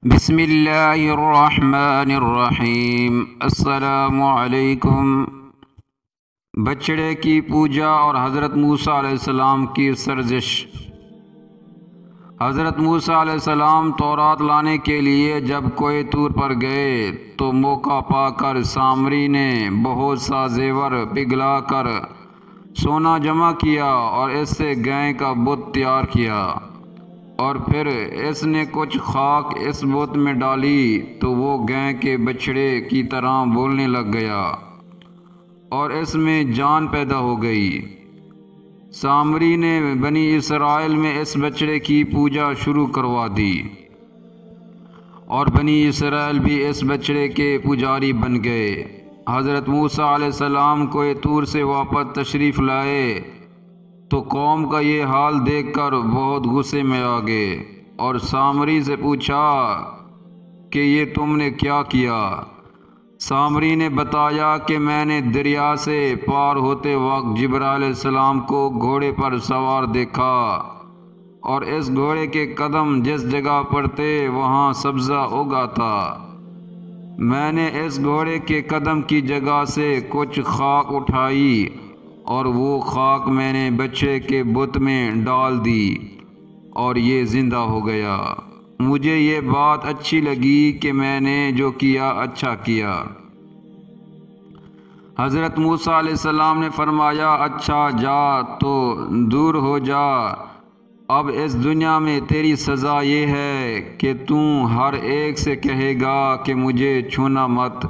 بسم اللہ الرحمن الرحیم۔ السلام علیکم۔ بچڑے کی پوجا اور حضرت موسیٰ علیہ السلام کی سرزش۔ حضرت موسیٰ علیہ السلام تورات لانے کے لیے جب کوہ طور پر گئے تو موقع پا کر سامری نے بہت سا زیور پگھلا کر سونا جمع کیا اور اس سے گائے کا بت تیار کیا، اور پھر اس نے کچھ خاک اس بت میں ڈالی تو وہ گائے کے بچڑے کی طرح بولنے لگ گیا اور اس میں جان پیدا ہو گئی۔ سامری نے بنی اسرائیل میں اس بچڑے کی پوجا شروع کروا دی، اور بنی اسرائیل بھی اس بچڑے کے پجاری بن گئے۔ حضرت موسیٰ علیہ السلام کوہ طور سے واپس تشریف لائے تو قوم کا یہ حال دیکھ کر بہت غصے میں آ گئے اور سامری سے پوچھا کہ یہ تم نے کیا کیا؟ سامری نے بتایا کہ میں نے دریا سے پار ہوتے وقت جبرائیل علیہ السلام کو گھوڑے پر سوار دیکھا، اور اس گھوڑے کے قدم جس جگہ پر تھے وہاں سبزہ اگا تھا۔ میں نے اس گھوڑے کے قدم کی جگہ سے کچھ خاک اٹھائی اور وہ خاک میں نے بچے کے بت میں ڈال دی اور یہ زندہ ہو گیا۔ مجھے یہ بات اچھی لگی کہ میں نے جو کیا اچھا کیا۔ حضرت موسیٰ علیہ السلام نے فرمایا، اچھا جا تو دور ہو جا، اب اس دنیا میں تیری سزا یہ ہے کہ ہر ایک سے کہے گا کہ مجھے چھونا مت،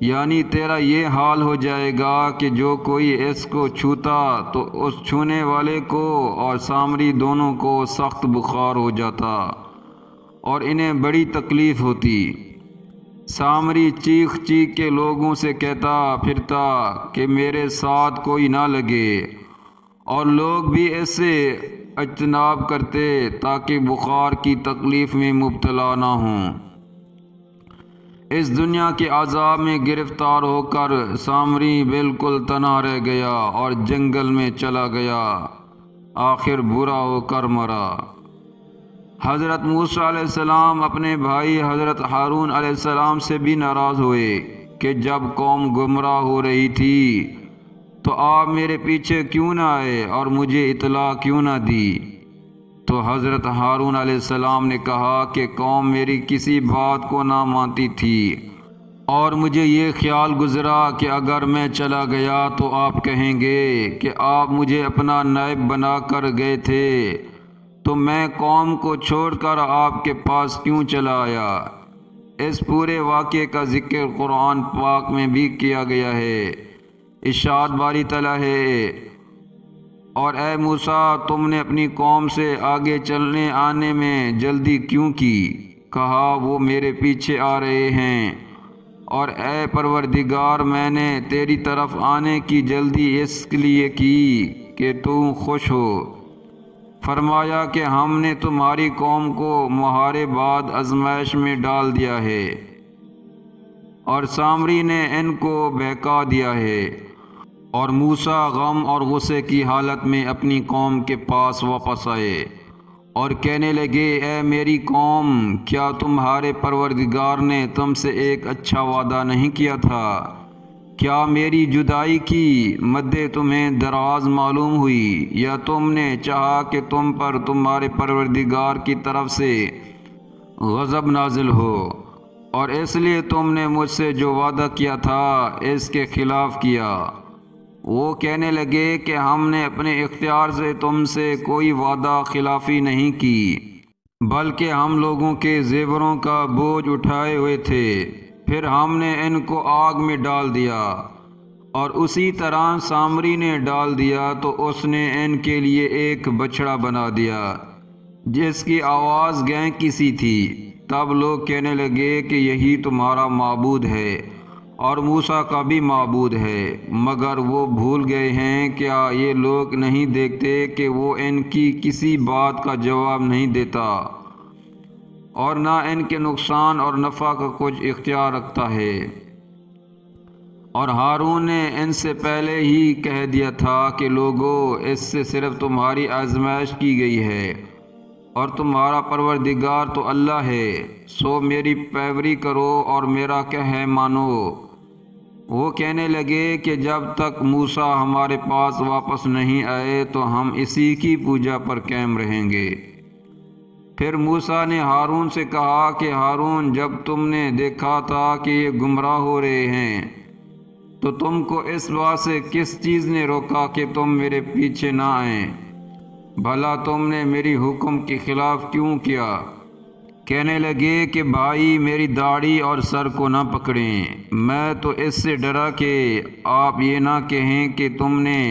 یعنی تیرا یہ حال ہو جائے گا کہ جو کوئی اس کو چھوتا تو اس چھونے والے کو اور سامری دونوں کو سخت بخار ہو جاتا اور انہیں بڑی تکلیف ہوتی۔ سامری چیخ چیخ کے لوگوں سے کہتا پھرتا کہ میرے ساتھ کوئی نہ لگے، اور لوگ بھی اس سے اجتناب کرتے تاکہ بخار کی تکلیف میں مبتلا نہ ہوں۔ اس دنیا کے عذاب میں گرفتار ہو کر سامری بالکل تنہا رہ گیا اور جنگل میں چلا گیا، آخر برا ہو کر مرا۔ حضرت موسیٰ علیہ السلام اپنے بھائی حضرت ہارون علیہ السلام سے بھی ناراض ہوئے کہ جب قوم گمراہ ہو رہی تھی تو آپ میرے پیچھے کیوں نہ آئے اور مجھے اطلاع کیوں نہ دی؟ تو حضرت ہارون علیہ السلام نے کہا کہ قوم میری کسی بات کو نہ مانتی تھی، اور مجھے یہ خیال گزرا کہ اگر میں چلا گیا تو آپ کہیں گے کہ آپ مجھے اپنا نائب بنا کر گئے تھے، تو میں قوم کو چھوڑ کر آپ کے پاس کیوں چلا آیا؟ اس پورے واقعے کا ذکر قرآن پاک میں بھی کیا گیا ہے۔ ارشاد باری تعالیٰ ہے، اور اے موسیٰ تم نے اپنی قوم سے آگے چلنے آنے میں جلدی کیوں کی؟ کہا وہ میرے پیچھے آ رہے ہیں، اور اے پروردگار میں نے تیری طرف آنے کی جلدی اس لیے کی کہ تو خوش ہو۔ فرمایا کہ ہم نے تمہاری قوم کو مہارے بعد آزمائش میں ڈال دیا ہے، اور سامری نے ان کو بہکا دیا ہے۔ اور موسیٰ غم اور غصے کی حالت میں اپنی قوم کے پاس واپس آئے اور کہنے لگے، اے میری قوم، کیا تمہارے پروردگار نے تم سے ایک اچھا وعدہ نہیں کیا تھا؟ کیا میری جدائی کی مدت تمہیں دراز معلوم ہوئی، یا تم نے چاہا کہ تم پر تمہارے پروردگار کی طرف سے غضب نازل ہو، اور اس لیے تم نے مجھ سے جو وعدہ کیا تھا اس کے خلاف کیا؟ وہ کہنے لگے کہ ہم نے اپنے اختیار سے تم سے کوئی وعدہ خلافی نہیں کی، بلکہ ہم لوگوں کے زیوروں کا بوجھ اٹھائے ہوئے تھے، پھر ہم نے ان کو آگ میں ڈال دیا، اور اسی طرح سامری نے ڈال دیا تو اس نے ان کے لیے ایک بچڑا بنا دیا جس کی آواز گائے کی سی تھی۔ تب لوگ کہنے لگے کہ یہی تمہارا معبود ہے اور موسیٰ کا بھی معبود ہے، مگر وہ بھول گئے ہیں۔ کیا یہ لوگ نہیں دیکھتے کہ وہ ان کی کسی بات کا جواب نہیں دیتا اور نہ ان کے نقصان اور نفع کا کچھ اختیار رکھتا ہے؟ اور ہارون نے ان سے پہلے ہی کہہ دیا تھا کہ لوگو، اس سے صرف تمہاری آزمائش کی گئی ہے، اور تمہارا پروردگار تو اللہ ہے، سو میری پیروی کرو اور میرا کہے مانو۔ وہ کہنے لگے کہ جب تک موسیٰ ہمارے پاس واپس نہیں آئے تو ہم اسی کی پوجا پر قائم رہیں گے۔ پھر موسیٰ نے ہارون سے کہا کہ ہارون، جب تم نے دیکھا تھا کہ یہ گمراہ ہو رہے ہیں تو تم کو اس بات سے کس چیز نے روکا کہ تم میرے پیچھے نہ آئیں؟ بھلا تم نے میری حکم کے خلاف کیوں کیا؟ کہنے لگے کہ بھائی میری داڑھی اور سر کو نہ پکڑیں، میں تو اس سے ڈرا کہ آپ یہ نہ کہیں کہ تم نے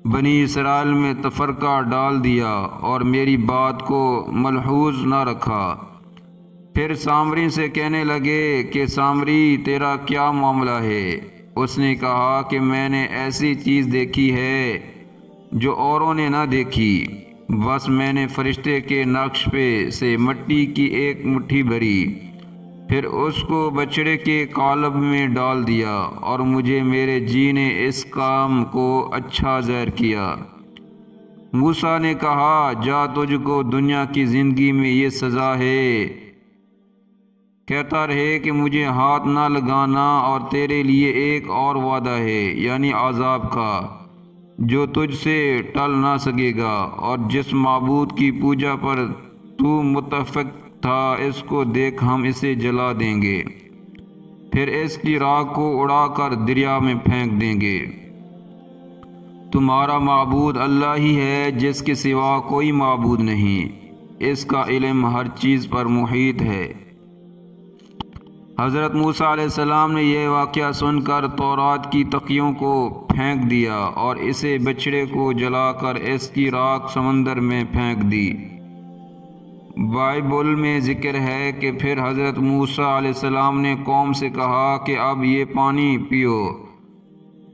بنی اسرائیل میں تفرقہ ڈال دیا اور میری بات کو ملحوظ نہ رکھا۔ پھر سامری سے کہنے لگے کہ سامری، تیرا کیا معاملہ ہے؟ اس نے کہا کہ میں نے ایسی چیز دیکھی ہے جو اوروں نے نہ دیکھی، بس میں نے فرشتے کے نقش پہ سے مٹی کی ایک مٹھی بھری، پھر اس کو بچڑے کے قالب میں ڈال دیا اور مجھے میرے جی نے اس کام کو اچھا ظاہر کیا۔ موسیٰ نے کہا، جا تجھ کو دنیا کی زندگی میں یہ سزا ہے، کہتا رہے کہ مجھے ہاتھ نہ لگانا، اور تیرے لیے ایک اور وعدہ ہے، یعنی عذاب کا، جو تجھ سے ٹل نہ سکے گا، اور جس معبود کی پوجا پر تو متفق تھا اس کو دیکھ ہم اسے جلا دیں گے، پھر اس کی راکھ کو اڑا کر دریا میں پھینک دیں گے۔ تمہارا معبود اللہ ہی ہے، جس کے سوا کوئی معبود نہیں، اس کا علم ہر چیز پر محیط ہے۔ حضرت موسیٰ علیہ السلام نے یہ واقعہ سن کر تورات کی تقیوں کو پھینک دیا اور اسے بچڑے کو جلا کر اس کی راکھ سمندر میں پھینک دی۔ بائبل میں ذکر ہے کہ پھر حضرت موسیٰ علیہ السلام نے قوم سے کہا کہ اب یہ پانی پیو۔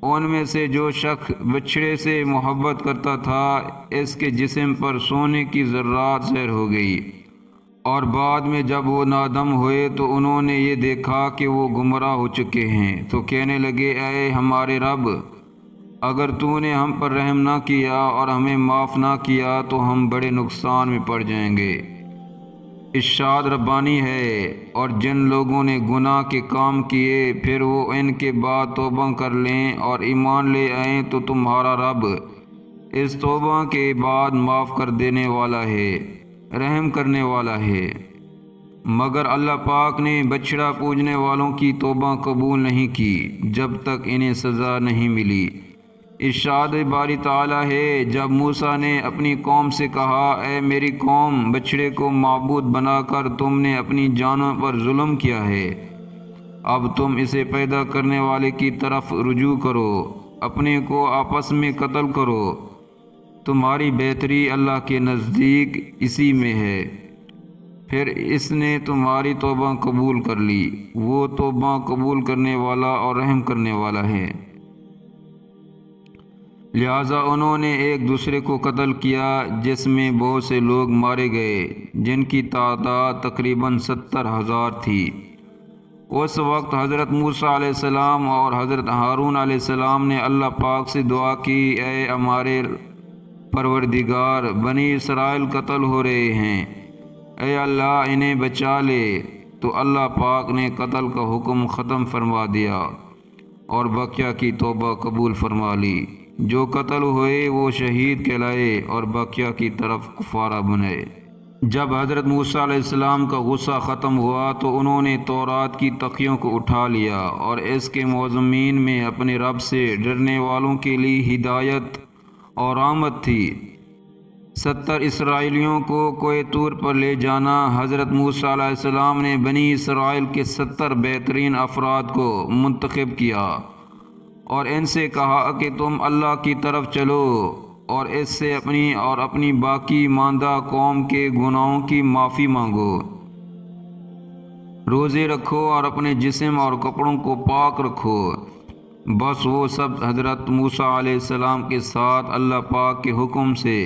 ان میں سے جو شخص بچڑے سے محبت کرتا تھا اس کے جسم پر سونے کی ذرات ظاہر ہو گئی، اور بعد میں جب وہ نادم ہوئے تو انہوں نے یہ دیکھا کہ وہ گمراہ ہو چکے ہیں، تو کہنے لگے، اے ہمارے رب، اگر تو نے ہم پر رحم نہ کیا اور ہمیں معاف نہ کیا تو ہم بڑے نقصان میں پڑ جائیں گے۔ ارشاد ربانی ہے، اور جن لوگوں نے گناہ کے کام کیے پھر وہ ان کے بعد توبہ کر لیں اور ایمان لے آئیں تو تمہارا رب اس توبہ کے بعد معاف کر دینے والا ہے، رحم کرنے والا ہے۔ مگر اللہ پاک نے بچڑا پوجنے والوں کی توبہ قبول نہیں کی جب تک انہیں سزا نہیں ملی۔ ارشاد باری تعالیٰ ہے، جب موسیٰ نے اپنی قوم سے کہا، اے میری قوم، بچڑے کو معبود بنا کر تم نے اپنی جانوں پر ظلم کیا ہے، اب تم اسے پیدا کرنے والے کی طرف رجوع کرو، اپنے کو آپس میں قتل کرو، تمہاری بہتری اللہ کے نزدیک اسی میں ہے، پھر اس نے تمہاری توبہ قبول کر لی، وہ توبہ قبول کرنے والا اور رحم کرنے والا ہے۔ لہٰذا انہوں نے ایک دوسرے کو قتل کیا، جس میں بہت سے لوگ مارے گئے، جن کی تعداد تقریباً 70,000 تھی۔ اس وقت حضرت موسیٰ علیہ السلام اور حضرت ہارون علیہ السلام نے اللہ پاک سے دعا کی، اے ہمارے پروردگار، بنی اسرائیل قتل ہو رہے ہیں، اے اللہ انہیں بچا لے۔ تو اللہ پاک نے قتل کا حکم ختم فرما دیا اور بقیہ کی توبہ قبول فرما لی۔ جو قتل ہوئے وہ شہید کہلائے اور بقیہ کی طرف کفارہ بنے۔ جب حضرت موسیٰ علیہ السلام کا غصہ ختم ہوا تو انہوں نے تورات کی تقیوں کو اٹھا لیا اور اس کے مضمین میں اپنے رب سے ڈرنے والوں کے لیے ہدایت اور رحمت تھی۔ 70 اسرائیلیوں کو کوہ طور پر لے جانا۔ حضرت موسیٰ علیہ السلام نے بنی اسرائیل کے 70 بہترین افراد کو منتخب کیا اور ان سے کہا کہ تم اللہ کی طرف چلو اور اس سے اپنی باقی ماندہ قوم کے گناہوں کی معافی مانگو، روزے رکھو اور اپنے جسم اور کپڑوں کو پاک رکھو۔ بس وہ سب حضرت موسیٰ علیہ السلام کے ساتھ اللہ پاک کے حکم سے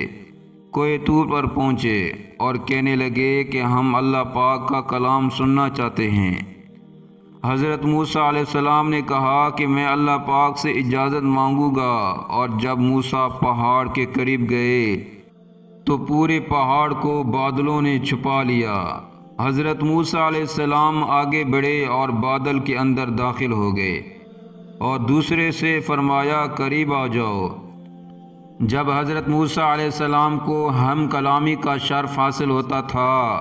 کوہ طور پر پہنچے اور کہنے لگے کہ ہم اللہ پاک کا کلام سننا چاہتے ہیں۔ حضرت موسیٰ علیہ السلام نے کہا کہ میں اللہ پاک سے اجازت مانگوں گا، اور جب موسیٰ پہاڑ کے قریب گئے تو پورے پہاڑ کو بادلوں نے چھپا لیا۔ حضرت موسیٰ علیہ السلام آگے بڑھے اور بادل کے اندر داخل ہو گئے اور دوسرے سے فرمایا قریب آ جاؤ۔ جب حضرت موسیٰ علیہ السلام کو ہم کلامی کا شرف حاصل ہوتا تھا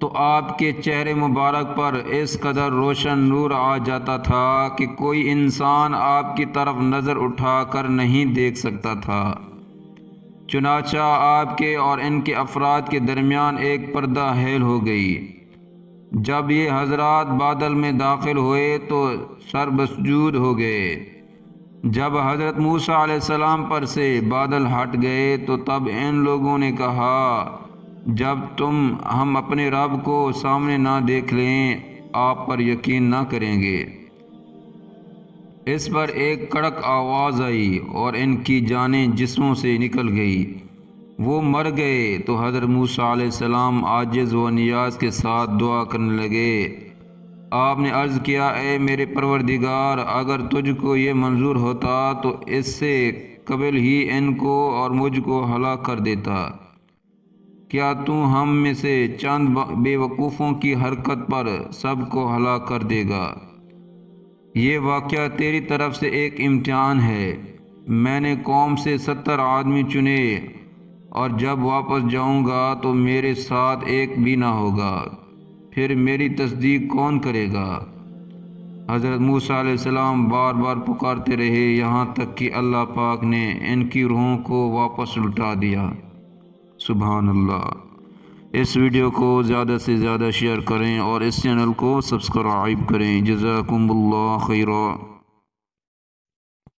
تو آپ کے چہرے مبارک پر اس قدر روشن نور آ جاتا تھا کہ کوئی انسان آپ کی طرف نظر اٹھا کر نہیں دیکھ سکتا تھا۔ چنانچہ آپ کے اور ان کے افراد کے درمیان ایک پردہ حائل ہو گئی۔ جب یہ حضرات بادل میں داخل ہوئے تو سر بسجود ہو گئے۔ جب حضرت موسیٰ علیہ السلام پر سے بادل ہٹ گئے تو تب ان لوگوں نے کہا جب تم ہم اپنے رب کو سامنے نہ دیکھ لیں آپ پر یقین نہ کریں گے۔ اس پر ایک کڑک آواز آئی اور ان کی جانیں جسموں سے نکل گئی، وہ مر گئے۔ تو حضرت موسیٰ علیہ السلام عاجز و نیاز کے ساتھ دعا کرنے لگے۔ آپ نے عرض کیا اے میرے پروردگار، اگر تجھ کو یہ منظور ہوتا تو اس سے قبل ہی ان کو اور مجھ کو ہلاک کر دیتا۔ کیا تو ہم میں سے چند بے وقوفوں کی حرکت پر سب کو ہلاک کر دے گا؟ یہ واقعہ تیری طرف سے ایک امتحان ہے۔ میں نے قوم سے 70 آدمی چنے اور جب واپس جاؤں گا تو میرے ساتھ ایک بھی نہ ہوگا، پھر میری تصدیق کون کرے گا؟ حضرت موسیٰ علیہ السلام بار بار پکارتے رہے یہاں تک کہ اللہ پاک نے ان کی روحوں کو واپس لوٹا دیا۔ سبحان اللہ۔ اس ویڈیو کو زیادہ سے زیادہ شیئر کریں اور اس چینل کو سبسکرائب کریں۔ جزاکم اللہ خیرا۔